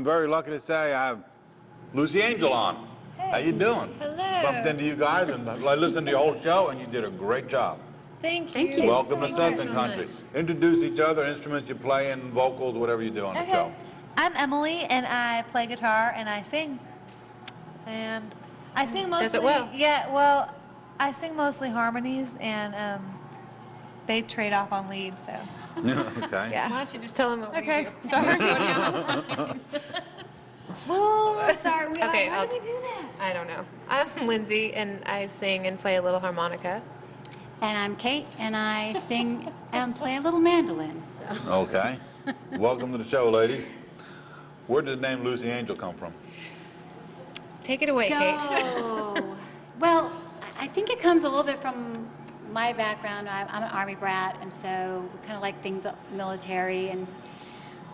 I'm very lucky to say I have Lucy Angel on. Hey. How you doing? Hello. Bumped into you guys and I listened to your whole show, and you did a great job. Thank you. Thank you. Welcome to Thank you Something so Country. much. Introduce each other, instruments you play, and vocals, whatever you do on the show. I'm Emily, and I play guitar and I sing. And I sing mostly. Does it well? Yeah, well, I sing mostly harmonies, and they trade off on lead, so. Okay. Yeah. Why don't you just tell them what Okay. we do? Sorry. Go down. Oh, sorry. Okay, Why I'll- did we do that? I don't know. I'm Lindsay, and I sing and play a little harmonica. And I'm Kate, and I sing and play a little mandolin. So. Okay. Welcome to the show, ladies. Where did the name Lucy Angel come from? Take it away, Kate. Go. Well, I think it comes a little bit from my background. I'm an Army brat, and so we kind of like things military, and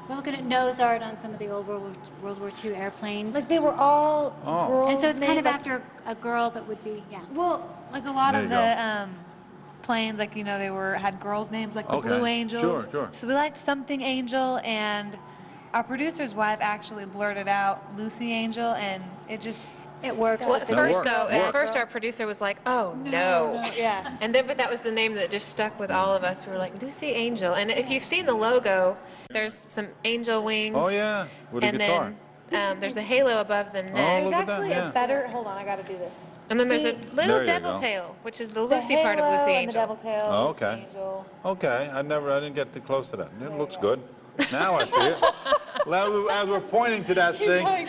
we're looking at nose art on some of the old World War II airplanes. Like they were all Oh. girls. And so it's kind named, of like, after a girl that would be, yeah. Well, like a lot There of you the planes, like, you know, they had girls' names, like the Okay. Blue Angels. Sure, sure. So we liked Something Angel, and our producer's wife actually blurted out Lucy Angel, and it just. It works. Well, with at the first, work. though, Work. at first our producer was like, oh, no. Yeah. And then, but that was the name that just stuck with all of us. We were like, Lucy Angel. And if you've seen the logo, there's some angel wings. Oh, yeah, with a And guitar. then there's a halo above the Oh, neck. look at that, Actually, yeah. a better. Hold on, I got to do this. And then there's a There little you devil go. tail, which is the The Lucy part of halo Lucy and the devil Angel. tail. Oh, Lucy okay. Angel. Okay, I didn't get too close to that. It looks good. Now I see it. As we're pointing to that thing,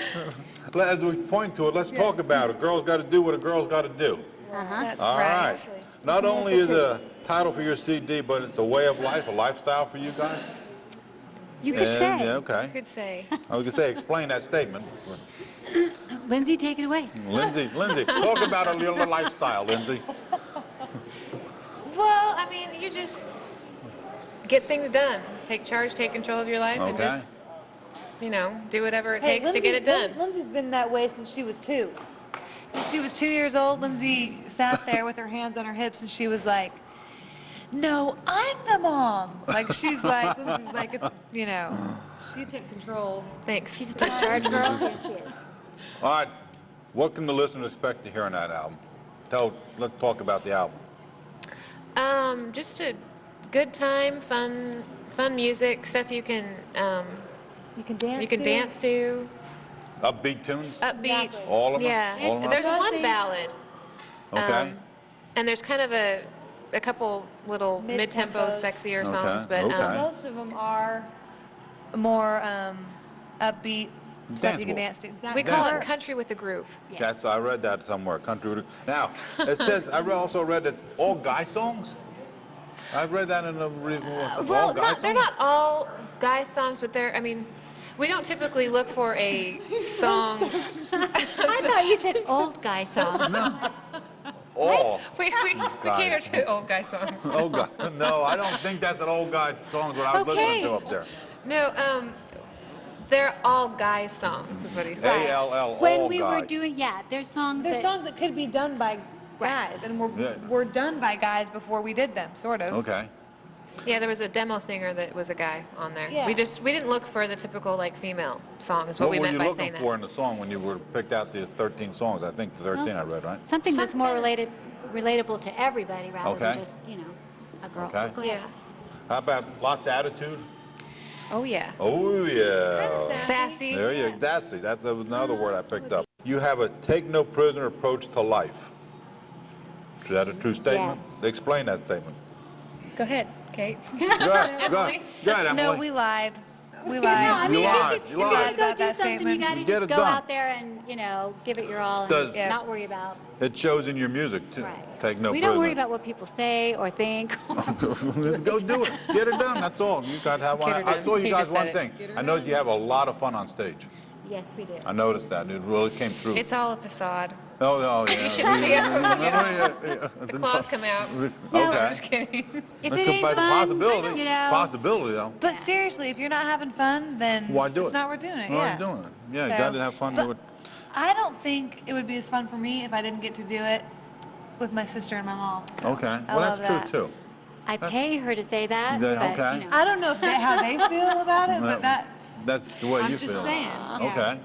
as we point to it, let's talk about it. A girl's got to do what a girl's got to do. That's All right. right. Not only is it a title for your CD, but it's a way of life, a lifestyle for you guys. You could say. Yeah, okay. You could say. I was gonna say, explain that statement. Lindsay, take it away. Lindsay, talk about a little lifestyle, Lindsay. Well, I mean, you just get things done. Take charge, take control of your life, and Okay. just, you know, do whatever it takes to get it done. Lindsay's been that way since she was 2. Since she was 2 years old, Lindsay sat there with her hands on her hips, and she was like, "No, I'm the mom." Like Lindsay's like, it's, you know, she took control. Thanks. She's a take charge girl. Yes, she is. All right, what can the listener expect to hear on that album? Let's talk about the album. Just a good time, fun music, stuff you can dance to, Upbeat tunes? upbeat. Exactly. All of them? Yeah. All of them? There's one Discussing. ballad. Okay. And there's kind of a couple little mid-tempo, Mid-tempos. sexier Okay, songs, but okay. Most of them are more upbeat stuff you can dance to. we call Yeah. it country with a groove. Yes. That's, I read that somewhere, country. Now, it says, also read that all guy songs? I've read that in a review. Well, they're not all guy songs, but I mean, we don't typically look for a song. I thought you said old guy songs. All. We cater to old guy songs. Old guy. No, I don't think that's an old guy song what I was listening to up there. No, they're all guy songs, is what he said. A-L-L, When all we guy. were doing, yeah, there's songs There's that, songs that could be done by guys, and we're done by guys before we did them, sort of. Okay. Yeah, there was a demo singer that was a guy on there. Yeah. We didn't look for the typical like female song. Is what we were meant you by looking saying for that. in the song when you were picked out the 13 songs? I think the 13 I read, right? something that's more relatable to everybody rather Okay. than just, you know, a girl. Okay. Go ahead. Yeah. How about lots of attitude? Oh yeah. Oh, yeah. Sassy. There you go. That's another word I picked up. You have a take no prisoner approach to life. Is that a true statement? Yes. Explain that statement. Go ahead, Kate. Go ahead, Emily. No, we lied. We No, lied. I mean, You lied. if You you're lied. gonna go About do that something, you statement. gotta Get just it go done. out there and, you know, give it your all Does- and Yeah. not worry about. It shows in your music, too. Right. Take no We prisoner. don't worry about what people say or think. Let's go do it. Get it done. That's all. You guys have one. Get her I done. told you He guys just one said thing. it. I know you have a lot of fun on stage. Yes, we do. I noticed that. It really came through. It's all a facade. Oh, no, yeah. You should see us when we get Yeah. The claws come out. No, I'm Okay. just kidding. If That's it ain't a fun, possibility. you know. Possibility, though. But seriously, if you're not having fun, then Why do it's it? not worth doing it. Why yeah. are you doing it? Yeah, you So- got to have fun but with it. I don't think it would be as fun for me if I didn't get to do it with my sister and my mom. So Okay. I Well, love that's that. true, too. I pay her to say that, Yeah, but, okay. you know. I don't know how they feel about it, Well, but that's That's the way I'm you just feel. saying. Yeah. Okay.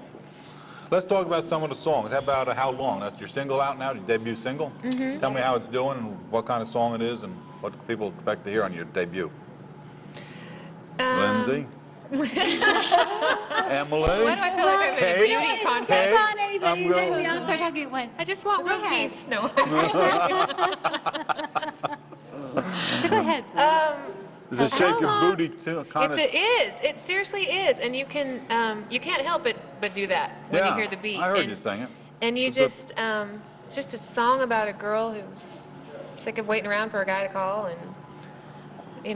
Let's talk about some of the songs. How about How Long? That's your single out now, your debut single? Mm-hmm. Tell me how it's doing and what kind of song it is and what people expect to hear on your debut. Lindsay? Emily? Why do I feel like I'm in a Kate? beauty contest? Kate? Come on, anybody. I'm going- We all start talking at once. I just want one ahead. piece. No. So go ahead. Does it shake your long? booty too? Kind of. It is. It seriously is, and you can't help it but do that when you hear the beat. I heard and, you sing it. And you It's a- just a song about a girl who's sick of waiting around for a guy to call, and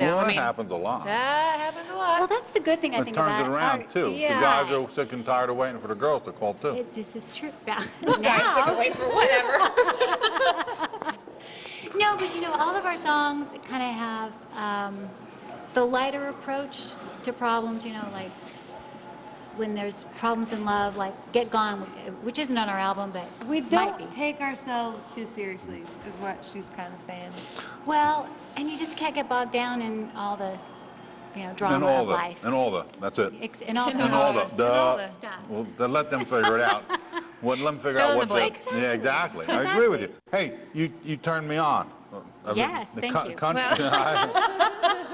Well, I that mean, happens a lot. that happens a lot. Well, that's the good thing I It think turns about it around art. too. yeah. The guys are sick and tired of waiting for the girls to call too. This is true. Guys sick of Now, waiting for whatever. no, but you know, all of our songs kind of have the lighter approach to problems. You know, like when there's problems in love, like Get Gone, which isn't on our album, but We might don't be. take ourselves too seriously, is what she's kind of saying. Well, and you just can't get bogged down in all the, you know, drama And all of the, life. and all the, that's it. And all And all the, the duh. stuff. Well, then let them figure it out. Well, let them figure Fill out in what the blanks. Yeah, exactly. I agree with you. Hey, you turned me on. Yes, thank you. Country,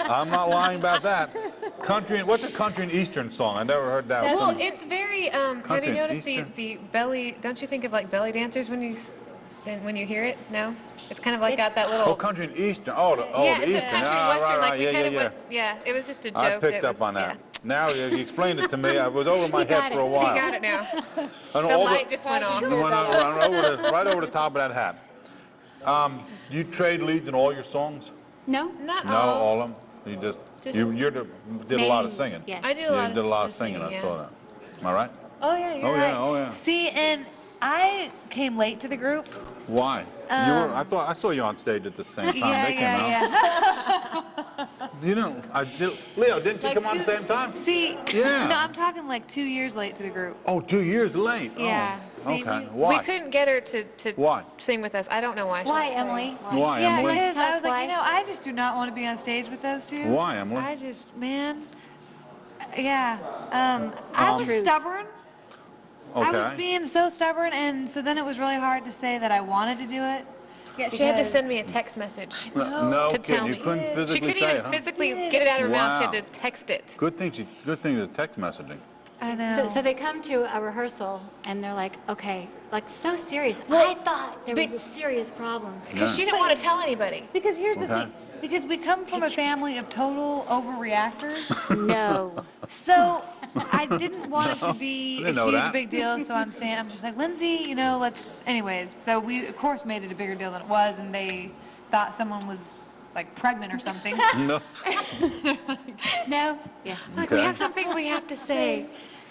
I'm not lying about that. Country, what's a country and Eastern song? I never heard that Well, one. it's very. Have Country you noticed Eastern. the belly? Don't you think of like belly dancers when you hear it? No, it's kind of like got that little. Oh, country and Eastern. Oh, the yeah, the it's Eastern. a country Ah, western. right, Like right. we Yeah, kind yeah, of yeah. went. Yeah, it was just a joke. I picked that up on was- that. Now you explained it to me. I was over my You head got for a it. while. You got it now. And The all light just went off. Went right over the top of that hat. Do you trade leads in all your songs? No? Not No, all. all of them. You just you did a lot of Main- singing. Yes. I do a You lot did of a lot of the singing. I yeah. saw that. Am I right? Oh yeah, you're Oh, right. yeah, oh, yeah. See, and I came late to the group. Why? I thought I saw you on stage at the same time Yeah, they came out. yeah. You know, Leo, didn't you Like come on at the same time? See, Yeah. no, I'm talking like 2 years late to the group. Oh, 2 years late. Yeah. Oh, See, okay. we- Why? We couldn't get her to Why? sing with us. I don't know why. She Why, was saying. Emily? Why, Yeah, Emily? because Tell I us was like, why. you know, I just do not want to be on stage with those two. Why, Emily? I just, man, yeah. I was Truth. stubborn. I was Okay. being so stubborn, and so then it was really hard to say that I wanted to do it. Yeah, she had to because- send me a text message. No to kidding. tell You me. couldn't She physically couldn't say even it, huh? physically get it out of her mouth. She Wow. had to text it. Good thing the text messaging. I know. So they come to a rehearsal and they're like, okay, like so serious. I thought there was a serious problem. Because Yeah. she didn't want to tell anybody. Because here's the Okay. thing. Because we come from a family of total overreactors. No. So I didn't want it to be I a didn't know huge that. big deal. So I'm just like, Lindsay, you know, let's, anyways. So we, of course, made it a bigger deal than it was. And they thought someone was like pregnant or something. No. No? Yeah. Like, Okay. we have something we have to say.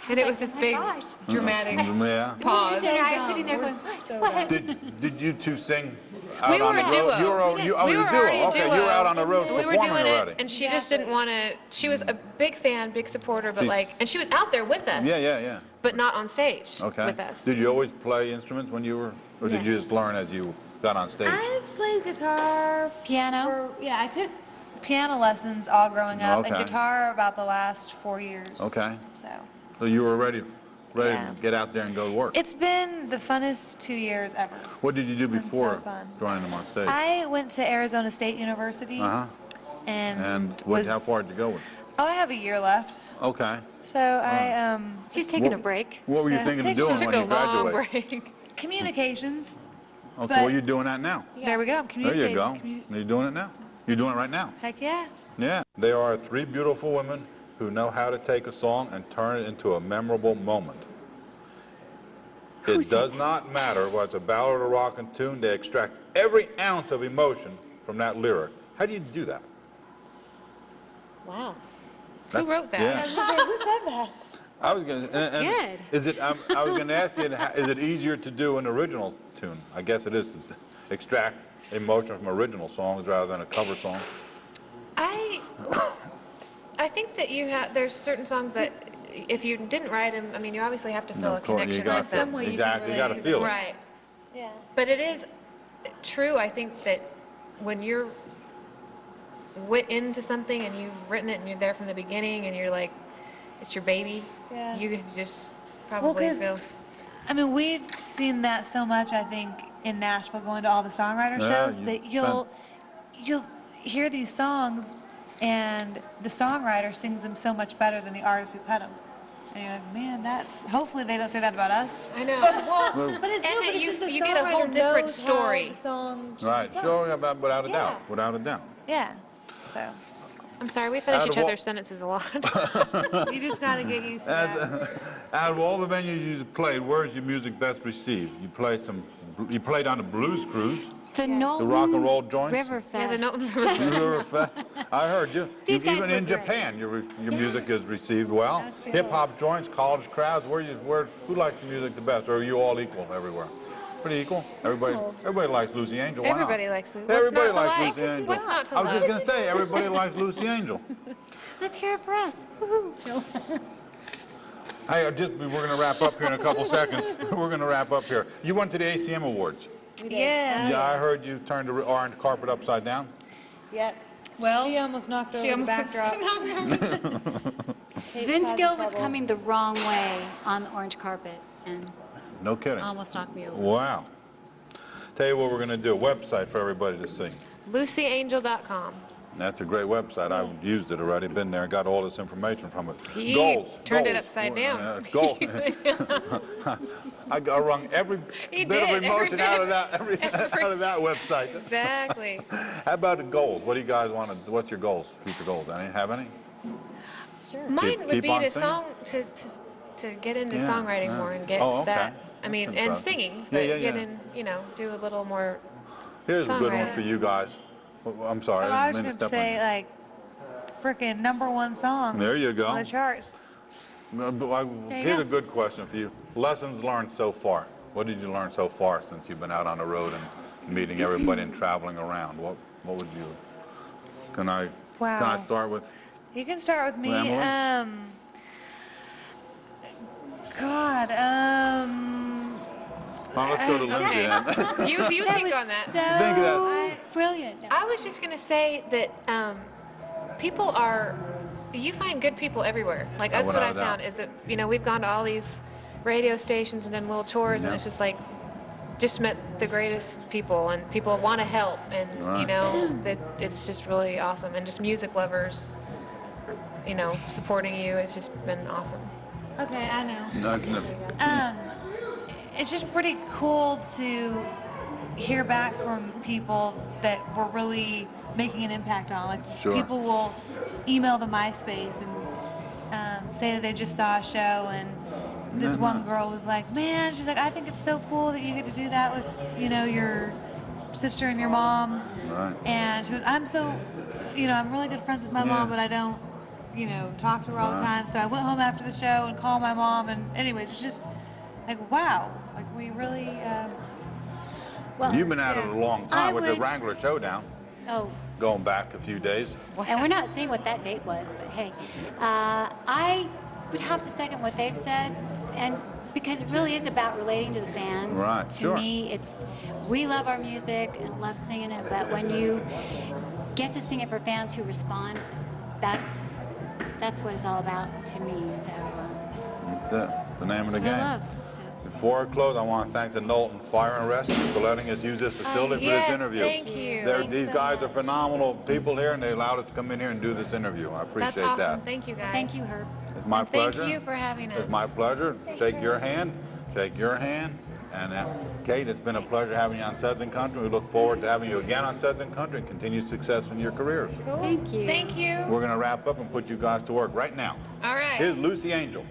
And it was this Oh my big, gosh. dramatic Yeah. pause. So I was sitting there going, what? Did you two sing out We on were the a road? duo. You were, oh, you We were were a duo. already a Okay, duo. you were out on the road We were performing doing already. it, and she just didn't want to. She was a big fan, big supporter, but She's- like, and she was out there with us. Yeah, yeah, yeah. But not on stage Okay. with us. Did you always play instruments when you were, or did you Yes. just learn as you got on stage? I played guitar Piano? yeah, I took piano lessons all growing up Okay. and guitar about the last 4 years. Okay. So So you were ready Yeah. to get out there and go to work. it's been the funnest 2 years ever. What did you do been so before fun. joining them on stage? I went to Arizona State University Uh-huh. and How far did you go with? Oh, I have a year left. Okay. So I She's taking a What- break. What were you Yeah, thinking of thank doing you. when Took you a long graduate? break. communications. Okay, but- well, you're doing that now. There we go. I'm There communicating. you go. You're doing it now. You're doing it right now. Heck yeah. Yeah. They are three beautiful women who know how to take a song and turn it into a memorable moment. It does not matter whether it's a ballad or a rockin' tune, they extract every ounce of emotion from that lyric. How do you do that? Wow. Who wrote that? Yeah. Who said that? I was gonna, and Good. is it, I was gonna ask you, is it easier to do an original tune? I guess it is, to extract emotion from original songs rather than a cover song. I think that there's certain songs that if you didn't write them, I mean, you obviously have to feel a Of course, connection got with to. them. way you can Exactly, you gotta relate. feel it. Right. Yeah. But it is true, I think, that when you're into something and you've written it and you're there from the beginning and you're like, it's your baby, Yeah. you just probably 'cause feel. I mean, we've seen that so much, I think, in Nashville, going to all the songwriter Yeah, shows, you that you'll hear these songs, and the songwriter sings them so much better than the artist who cut them. And you're like, man, hopefully they don't say that about us. I know. Well, But it's and true, but it's you just the you get a whole songwriter different knows how story. the song should Right, be sung. sure, without a doubt, Yeah. without a doubt. Yeah. So I'm sorry, we finish Out of each all- other's sentences a lot. you just got to get used to that. Out of all the venues you played, where's your music best received? You played on the Blues Cruise, The Knowlton rock and roll joints? River Yeah, the Fest. Knowlton River Fest. I heard you. These guys Even were in great. Japan, your music is received well. That was pretty Hip hop joints, college crowds. Who likes your music the best? Or are you all equal everywhere? Pretty equal. Everybody likes Lucy Angel. Why not? Everybody likes Lucy. Everybody What's not to likes like? Lucy Angel. What's not to I was just love? gonna say everybody likes Lucy Angel. Let's hear it for us. Woohoo. Hey, we're gonna wrap up here in a couple seconds. We're gonna wrap up here. You went to the ACM Awards. Yes. Yeah, I heard you turned the orange carpet upside down. Yep. Well, she almost knocked over She the almost backdrop. Vince Gill was coming the wrong way on the orange carpet and No kidding. almost knocked me over. Wow. Tell you what we're gonna do. A website for everybody to see. LucyAngel.com. That's a great website. I've used it already, been there, got all this information from it. He Goals. turned it goals. upside down. Goals. I wrung every He bit did, of every emotion bit. out of that out of that website. Exactly. How about the goals? What do you guys want to, what's your goals, future goals? Any, have any? Mine would keep be on to singing? to get into Yeah, songwriting yeah. more and get Oh, okay. that. I mean, That's and impressive. singing, Yeah, but yeah, get yeah. in, do a little more. Here's a good one Songwriter. for you guys. I'm sorry, I was didn't mean going to to step on you. say, like, freaking #1 song There you go. on the charts. No, but There you Here's go. a good question for you. Lessons learned so far. What did you learn so far since you've been out on the road and meeting everybody and traveling around? What would you? Can I Wow. start with? You can start with me. Emily? God, Well, let's go to Lindsay Okay. then. You That think was on that. so Think of that. brilliant. No. I was just gonna say that people are. You find good people everywhere. Like that's what I without a doubt. found is that we've gone to all these radio stations and done little tours, and Yeah. it's just like just met the greatest people, and people want to help, and Right. that it's just really awesome, and just music lovers, supporting you. It's just been awesome. okay, I know. No. It's just pretty cool to hear back from people that we're really making an impact on. Like Sure. people will email the MySpace and say that they just saw a show, and this one girl was like, "Man," she's like, "I think it's so cool that you get to do that with your sister and your mom." Right. And she goes, "I'm so, I'm really good friends with my mom, Yeah. but I don't, talk to her all the time. So I went home after the show and called my mom, and anyways, it's just like, wow, like we really, Well, You've been at it a long time I with the would- Wrangler Showdown, Oh, going back a few days. and we're not saying what that date was, but hey, I would have to second what they've said, and because it really is about relating to the fans. Right, To sure. me, we love our music and love singing it, but when you get to sing it for fans who respond, that's what it's all about to me. So That's it. The name of the it's real game. love. So. Before I close, I want to thank the Knowlton Fire and Rescue for letting us use this facility for yes, this interview. thank you. These guys are phenomenal people here, and they allowed us to come in here and do this interview. I appreciate That's awesome. that. Thank you guys. Thank you, Herb. It's my Thank pleasure. you for having us. It's my pleasure. Shake your hand. Shake your hand. And Kate, it's been a pleasure having you on Suds and Country. We look forward to having you again on Suds and Country and continued success in your careers. Thank you. Thank you. We're going to wrap up and put you guys to work right now. All right. Here's Lucy Angel.